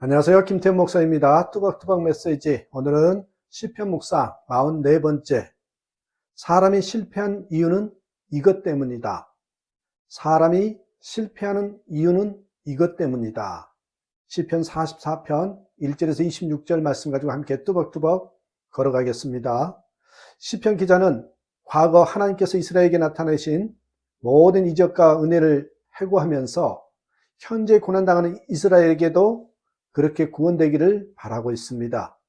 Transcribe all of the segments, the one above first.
안녕하세요. 김태현 목사입니다. 뚜벅뚜벅 메시지. 오늘은 시편 묵상 44번째. 사람이 실패한 이유는 이것 때문이다. 사람이 실패하는 이유는 이것 때문이다. 시편 44편 1절에서 26절 말씀 가지고 함께 뚜벅뚜벅 걸어가겠습니다. 시편 기자는 과거 하나님께서 이스라엘에게 나타내신 모든 이적과 은혜를 회고하면서 현재 고난당하는 이스라엘에게도 그렇게 구원되기를 바라고 있습니다.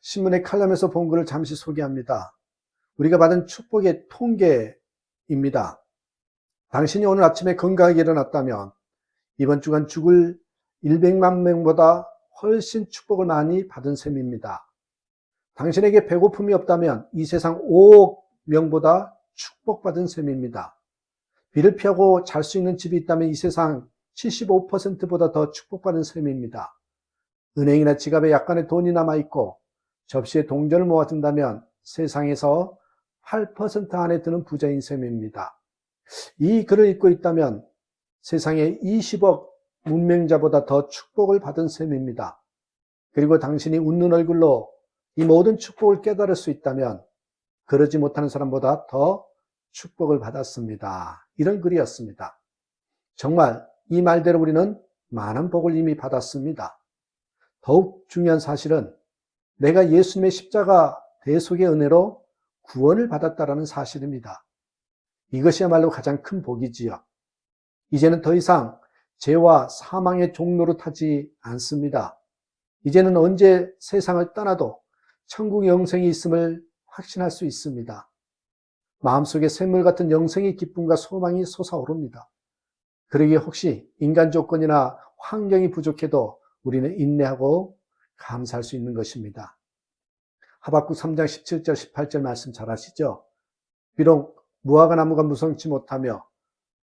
신문의 칼럼에서 본 글을 잠시 소개합니다. 우리가 받은 축복의 통계입니다. 당신이 오늘 아침에 건강하게 일어났다면 이번 주간 죽을 100만 명보다 훨씬 축복을 많이 받은 셈입니다. 당신에게 배고픔이 없다면 이 세상 5억 명보다 축복받은 셈입니다. 비를 피하고 잘 수 있는 집이 있다면 이 세상 75%보다 더 축복받은 셈입니다. 은행이나 지갑에 약간의 돈이 남아있고 접시에 동전을 모아둔다면 세상에서 8% 안에 드는 부자인 셈입니다. 이 글을 읽고 있다면 세상에 20억 문맹자보다 더 축복을 받은 셈입니다. 그리고 당신이 웃는 얼굴로 이 모든 축복을 깨달을 수 있다면 그러지 못하는 사람보다 더 축복을 받았습니다. 이런 글이었습니다. 정말 이 말대로 우리는 많은 복을 이미 받았습니다. 더욱 중요한 사실은 내가 예수님의 십자가 대속의 은혜로 구원을 받았다는 사실입니다. 이것이야말로 가장 큰 복이지요. 이제는 더 이상 죄와 사망의 종로로 타지 않습니다. 이제는 언제 세상을 떠나도 천국 영생이 있음을 확신할 수 있습니다. 마음속에 샘물 같은 영생의 기쁨과 소망이 솟아오릅니다. 그러기에 혹시 인간 조건이나 환경이 부족해도 우리는 인내하고 감사할 수 있는 것입니다. 하박국 3장 17절 18절 말씀 잘 아시죠? 비록 무화과 나무가 무성치 못하며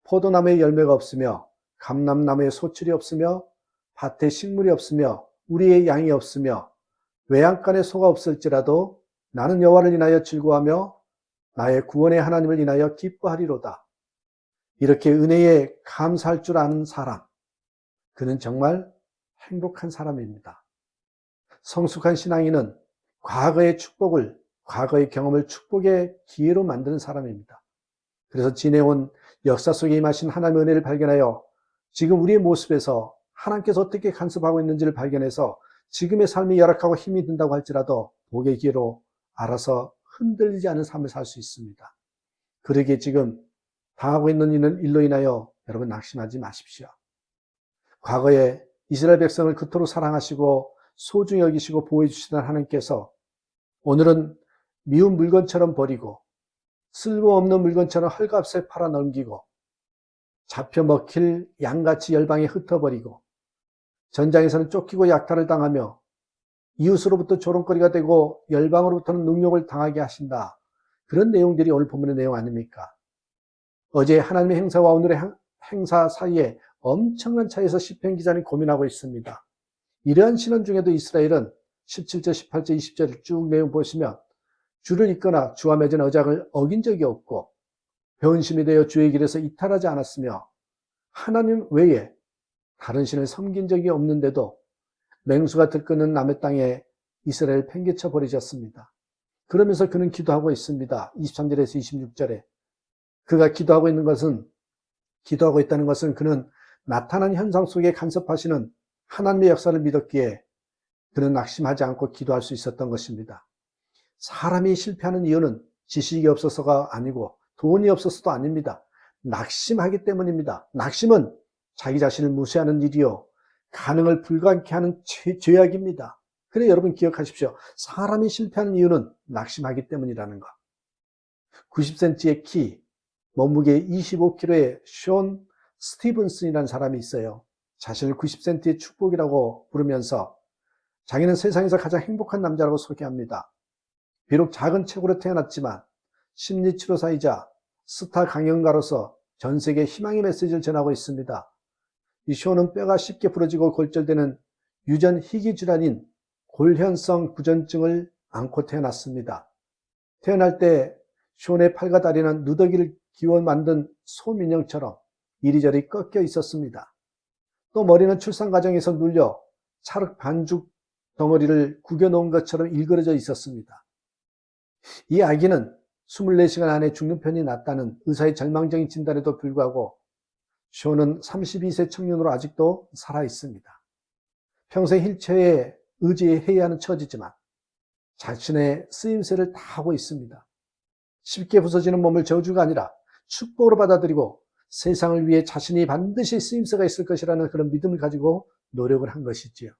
포도나무에 열매가 없으며 감람나무에 소출이 없으며 밭에 식물이 없으며 우리의 양이 없으며 외양간에 소가 없을지라도 나는 여호와를 인하여 즐거워하며 나의 구원의 하나님을 인하여 기뻐하리로다. 이렇게 은혜에 감사할 줄 아는 사람, 그는 정말 행복한 사람입니다. 성숙한 신앙인은 과거의 축복을, 과거의 경험을 축복의 기회로 만드는 사람입니다. 그래서 지내온 역사 속에 임하신 하나님의 은혜를 발견하여 지금 우리의 모습에서 하나님께서 어떻게 간섭하고 있는지를 발견해서 지금의 삶이 열악하고 힘이 든다고 할지라도 복의 기회로 알아서 흔들리지 않은 삶을 살 수 있습니다. 그러기에 지금 당하고 있는 일로 인하여 여러분 낙심하지 마십시오. 과거에 이스라엘 백성을 그토록 사랑하시고 소중히 여기시고 보호해 주시던 하나님께서 오늘은 미운 물건처럼 버리고 쓸모없는 물건처럼 헐값에 팔아 넘기고 잡혀 먹힐 양같이 열방에 흩어버리고 전장에서는 쫓기고 약탈을 당하며 이웃으로부터 조롱거리가 되고 열방으로부터는 능욕을 당하게 하신다. 그런 내용들이 오늘 본문의 내용 아닙니까? 어제 하나님의 행사와 오늘의 행사 사이에 엄청난 차이에서 시편 기자는 고민하고 있습니다. 이러한 신원 중에도 이스라엘은 17절, 18절, 20절을 쭉 내용 보시면 주를 잇거나 주와 맺은 언약을 어긴 적이 없고 변심이 되어 주의 길에서 이탈하지 않았으며 하나님 외에 다른 신을 섬긴 적이 없는데도 맹수가 들끓는 남의 땅에 이스라엘을 팽개쳐 버리셨습니다. 그러면서 그는 기도하고 있습니다. 23절에서 26절에 그가 기도하고 있다는 것은 그는 나타난 현상 속에 간섭하시는 하나님의 역사를 믿었기에 그는 낙심하지 않고 기도할 수 있었던 것입니다. 사람이 실패하는 이유는 지식이 없어서가 아니고 돈이 없어서도 아닙니다. 낙심하기 때문입니다. 낙심은 자기 자신을 무시하는 일이요 가능을 불가능케 하는 죄악입니다. 그래 여러분 기억하십시오. 사람이 실패하는 이유는 낙심하기 때문이라는 것. 90cm의 키, 몸무게 25kg의 숀 스티븐슨이라는 사람이 있어요. 자신을 90cm의 축복이라고 부르면서 자기는 세상에서 가장 행복한 남자라고 소개합니다. 비록 작은 체구로 태어났지만 심리치료사이자 스타 강연가로서 전 세계에 희망의 메시지를 전하고 있습니다. 이 숀은 뼈가 쉽게 부러지고 골절되는 유전 희귀 질환인 골현성 구전증을 앓고 태어났습니다. 태어날 때 숀의 팔과 다리는 누더기를 기워 만든 소민형처럼 이리저리 꺾여 있었습니다. 또 머리는 출산 과정에서 눌려 찰흙 반죽 덩어리를 구겨놓은 것처럼 일그러져 있었습니다. 이 아기는 24시간 안에 죽는 편이 낫다는 의사의 절망적인 진단에도 불구하고 쇼는 32세 청년으로 아직도 살아있습니다. 평생 휠체어에 의지해야 하는 처지지만 자신의 쓰임새를 다 하고 있습니다. 쉽게 부서지는 몸을 저주가 아니라 축복으로 받아들이고 세상을 위해 자신이 반드시 쓰임새가 있을 것이라는 그런 믿음을 가지고 노력을 한 것이지요.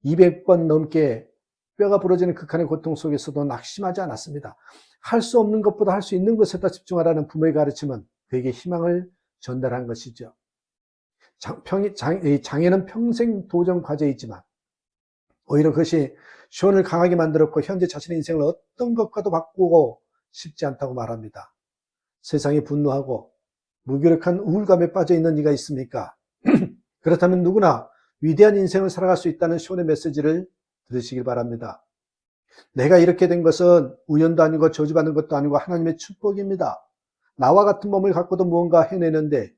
200번 넘게 뼈가 부러지는 극한의 고통 속에서도 낙심하지 않았습니다. 할 수 없는 것보다 할 수 있는 것에다 집중하라는 부모의 가르침은 그에게 희망을 전달한 것이죠. 장애는 평생 도전 과제이지만 오히려 그것이 쇼를 강하게 만들었고 현재 자신의 인생을 어떤 것과도 바꾸고 싶지 않다고 말합니다. 세상에 분노하고 무기력한 우울감에 빠져 있는 이가 있습니까? 그렇다면 누구나 위대한 인생을 살아갈 수 있다는 쇼의 메시지를 들으시길 바랍니다. 내가 이렇게 된 것은 우연도 아니고 저주받는 것도 아니고 하나님의 축복입니다. 나와 같은 몸을 갖고도 무언가 해내는데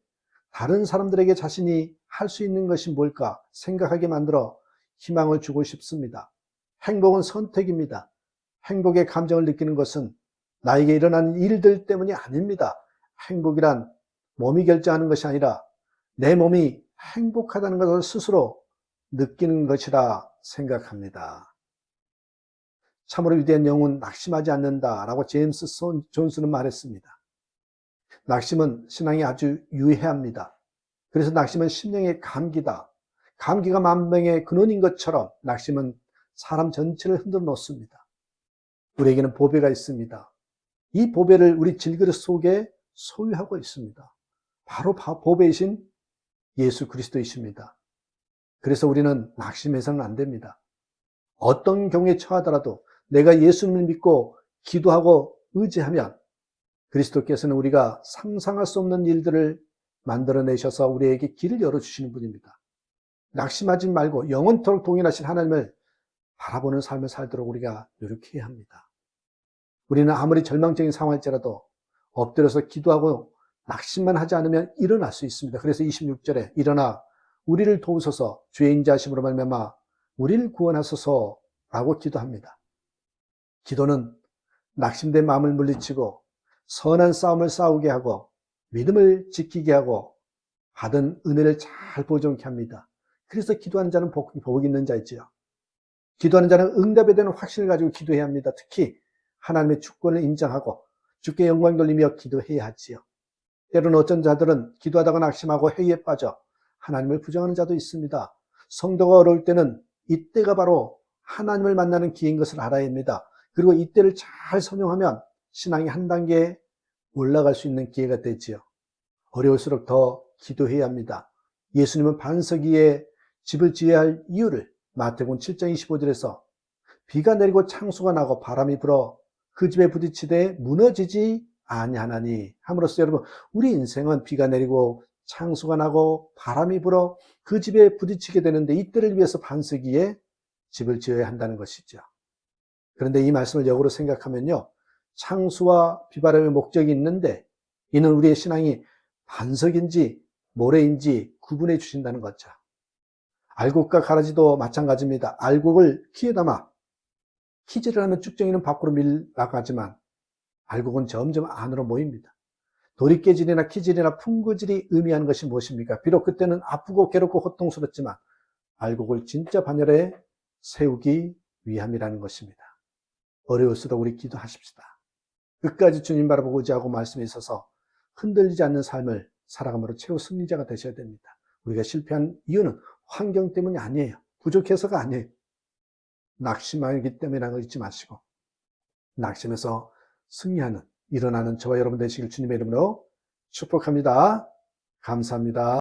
다른 사람들에게 자신이 할 수 있는 것이 뭘까 생각하게 만들어 희망을 주고 싶습니다. 행복은 선택입니다. 행복의 감정을 느끼는 것은 나에게 일어나는 일들 때문이 아닙니다. 행복이란 몸이 결정하는 것이 아니라 내 몸이 행복하다는 것을 스스로 느끼는 것이라 생각합니다. 참으로 위대한 영웅은 낙심하지 않는다라고 제임스 존스는 말했습니다. 낙심은 신앙이 아주 유해합니다. 그래서 낙심은 심령의 감기다. 감기가 만병의 근원인 것처럼 낙심은 사람 전체를 흔들어 놓습니다. 우리에게는 보배가 있습니다. 이 보배를 우리 질그릇 속에 소유하고 있습니다. 바로 보배이신 예수 그리스도이십니다. 그래서 우리는 낙심해서는 안 됩니다. 어떤 경우에 처하더라도 내가 예수님을 믿고 기도하고 의지하면 그리스도께서는 우리가 상상할 수 없는 일들을 만들어내셔서 우리에게 길을 열어주시는 분입니다. 낙심하지 말고 영원토록 동일하신 하나님을 바라보는 삶을 살도록 우리가 노력해야 합니다. 우리는 아무리 절망적인 상황일지라도 엎드려서 기도하고 낙심만 하지 않으면 일어날 수 있습니다. 그래서 26절에 일어나 우리를 도우소서 주의 인자하심으로 말미암아 우리를 구원하소서라고 기도합니다. 기도는 낙심된 마음을 물리치고 선한 싸움을 싸우게 하고 믿음을 지키게 하고 받은 은혜를 잘 보존케 합니다. 그래서 기도하는 자는 복 있는 자이지요. 기도하는 자는 응답에 대한 확신을 가지고 기도해야 합니다. 특히 하나님의 주권을 인정하고 주께 영광 돌리며 기도해야 하지요. 때로는 어떤 자들은 기도하다가 낙심하고 회의에 빠져 하나님을 부정하는 자도 있습니다. 성도가 어려울 때는 이때가 바로 하나님을 만나는 기회인 것을 알아야 합니다. 그리고 이때를 잘 선용하면 신앙이 한 단계 올라갈 수 있는 기회가 되지요. 어려울수록 더 기도해야 합니다. 예수님은 반석 위에 집을 지어야 할 이유를 마태복음 7장 25절에서 비가 내리고 창수가 나고 바람이 불어 그 집에 부딪히되 무너지지 아니하나니 함으로써 여러분 우리 인생은 비가 내리고 창수가 나고 바람이 불어 그 집에 부딪히게 되는데 이때를 위해서 반석 위에 집을 지어야 한다는 것이죠. 그런데 이 말씀을 역으로 생각하면요. 창수와 비바람의 목적이 있는데 이는 우리의 신앙이 반석인지 모래인지 구분해 주신다는 거죠. 알곡과 가라지도 마찬가지입니다. 알곡을 키에 담아 키질을 하면 쭉정이는 밖으로 밀나가지만 알곡은 점점 안으로 모입니다. 도리깨질이나 키질이나 풍구질이 의미하는 것이 무엇입니까? 비록 그때는 아프고 괴롭고 고통스럽지만 알곡을 진짜 반열에 세우기 위함이라는 것입니다. 어려울수록 우리 기도하십시다. 끝까지 주님 바라보고 의지하고 말씀에 있어서 흔들리지 않는 삶을 살아감으로 최후 승리자가 되셔야 됩니다. 우리가 실패한 이유는 환경 때문이 아니에요. 부족해서가 아니에요. 낙심하기 때문이라는 걸 잊지 마시고 낙심해서 승리하는 일어나는 저와 여러분 되시길 주님의 이름으로 축복합니다. 감사합니다.